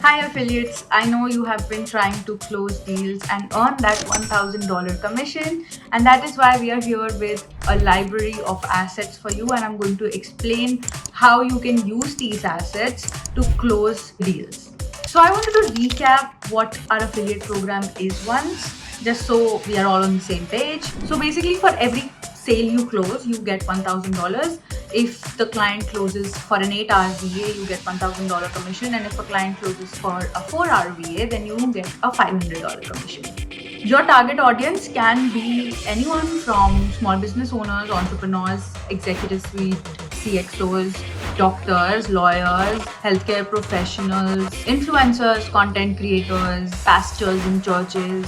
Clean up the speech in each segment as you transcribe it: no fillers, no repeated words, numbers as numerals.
Hi affiliates, I know you have been trying to close deals and earn that $1,000 commission, and that is why we are here with a library of assets for you, and I'm going to explain how you can use these assets to close deals. So I wanted to recap what our affiliate program is once, just so we are all on the same page. So basically for every sale you close, you get $1,000. If the client closes for an 8-hour VA, you get $1,000 commission, and if a client closes for a 4-hour VA, then you get a $500 commission. Your target audience can be anyone from small business owners, entrepreneurs, executive suite, CXOs, doctors, lawyers, healthcare professionals, influencers, content creators, pastors in churches,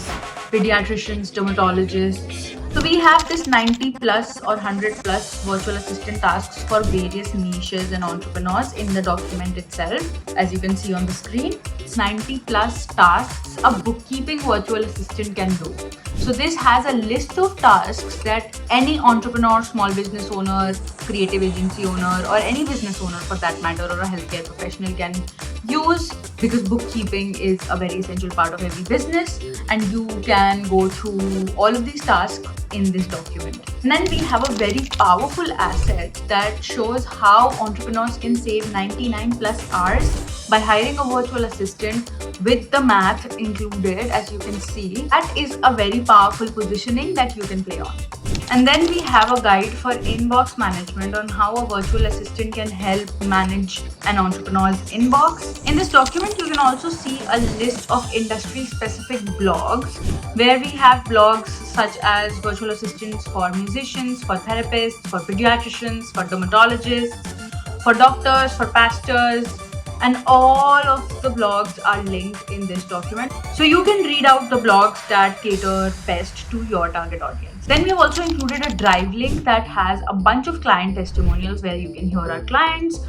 pediatricians, dermatologists. So we have this 90 plus or 100 plus virtual assistant tasks for various niches and entrepreneurs in the document itself. As you can see on the screen, it's 90 plus tasks a bookkeeping virtual assistant can do. So this has a list of tasks that any entrepreneur, small business owner, creative agency owner, or any business owner for that matter, or a healthcare professional can use, because bookkeeping is a very essential part of every business, and you can go through all of these tasks in this document. And then we have a very powerful asset that shows how entrepreneurs can save 99 plus hours by hiring a virtual assistant with the math included. As you can see, that is a very powerful positioning that you can play on. And then we have a guide for inbox management on how a virtual assistant can help manage an entrepreneur's inbox. In this document, you can also see a list of industry-specific blogs, where we have blogs such as virtual assistants for musicians, for therapists, for pediatricians, for dermatologists, for doctors, for pastors, and all of the blogs are linked in this document. So you can read out the blogs that cater best to your target audience. Then we have also included a drive link that has a bunch of client testimonials where you can hear our clients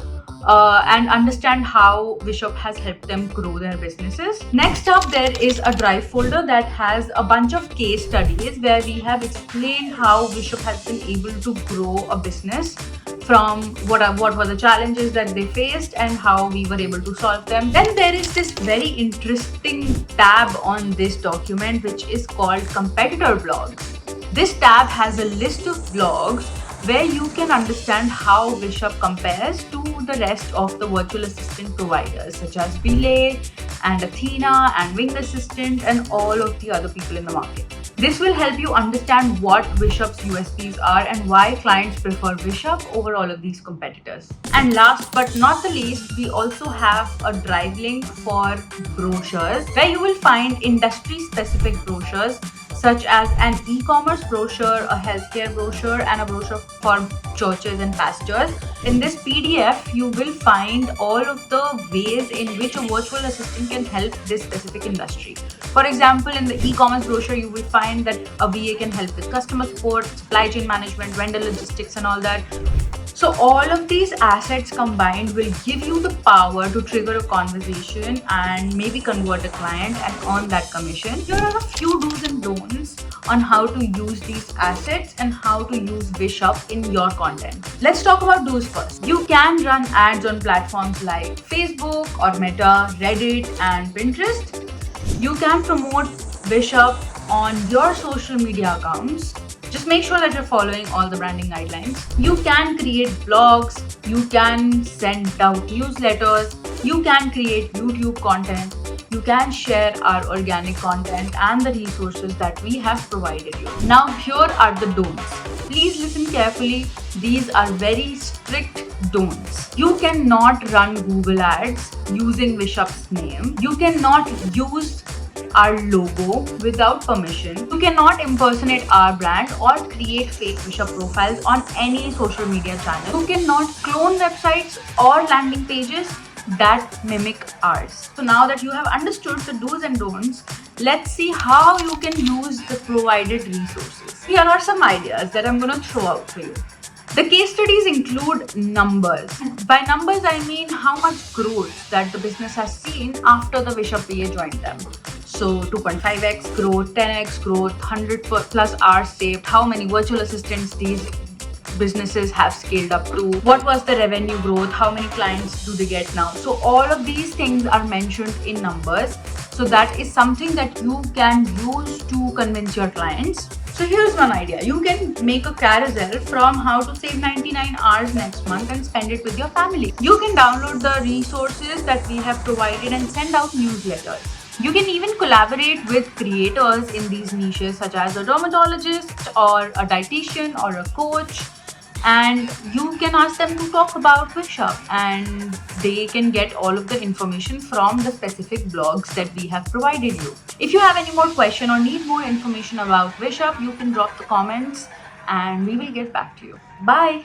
and understand how Bishop has helped them grow their businesses. Next up, there is a drive folder that has a bunch of case studies where we have explained how Bishop has been able to grow a business from what were the challenges that they faced and how we were able to solve them. Then there is this very interesting tab on this document which is called competitor blogs. This tab has a list of blogs where you can understand how Bishop compares to the rest of the virtual assistant providers such as Belay and Athena and Wing Assistant and all of the other people in the market. This will help you understand what Bishop's USPs are and why clients prefer Bishop over all of these competitors. And last but not the least, we also have a drive link for brochures where you will find industry-specific brochures such as an e-commerce brochure, a healthcare brochure, and a brochure for churches and pastors. In this PDF, you will find all of the ways in which a virtual assistant can help this specific industry. For example, in the e-commerce brochure, you will find that a VA can help with customer support, supply chain management, vendor logistics, and all that. So all of these assets combined will give you the power to trigger a conversation and maybe convert a client and earn that commission. Here are a few do's and don'ts on how to use these assets and how to use Bishop in your content. Let's talk about do's first. You can run ads on platforms like Facebook or Meta, Reddit, and Pinterest. You can promote Bishop on your social media accounts. Just make sure that you're following all the branding guidelines. You can create blogs, you can send out newsletters, you can create YouTube content, you can share our organic content and the resources that we have provided you. Now here are the don'ts. Please listen carefully. These are very strict don'ts. You cannot run Google ads using Bishop's name. You cannot use our logo without permission. You cannot impersonate our brand or create fake Bishop profiles on any social media channel. You cannot clone websites or landing pages that mimic ours. So now that you have understood the do's and don'ts, let's see how you can use the provided resources. Here are some ideas that I'm going to throw out for you. The case studies include numbers. By numbers, I mean how much growth that the business has seen after the Bishop VA joined them. So 2.5x growth, 10x growth, 100 plus hours saved, how many virtual assistants these businesses have scaled up to, what was the revenue growth, how many clients do they get now. So all of these things are mentioned in numbers. So that is something that you can use to convince your clients. So here's one idea. You can make a carousel from how to save 99 hours next month and spend it with your family. You can download the resources that we have provided and send out newsletters. You can even collaborate with creators in these niches, such as a dermatologist or a dietitian or a coach, and you can ask them to talk about Wishop, and they can get all of the information from the specific blogs that we have provided you. If you have any more question or need more information about Wishop, you can drop the comments and we will get back to you. Bye.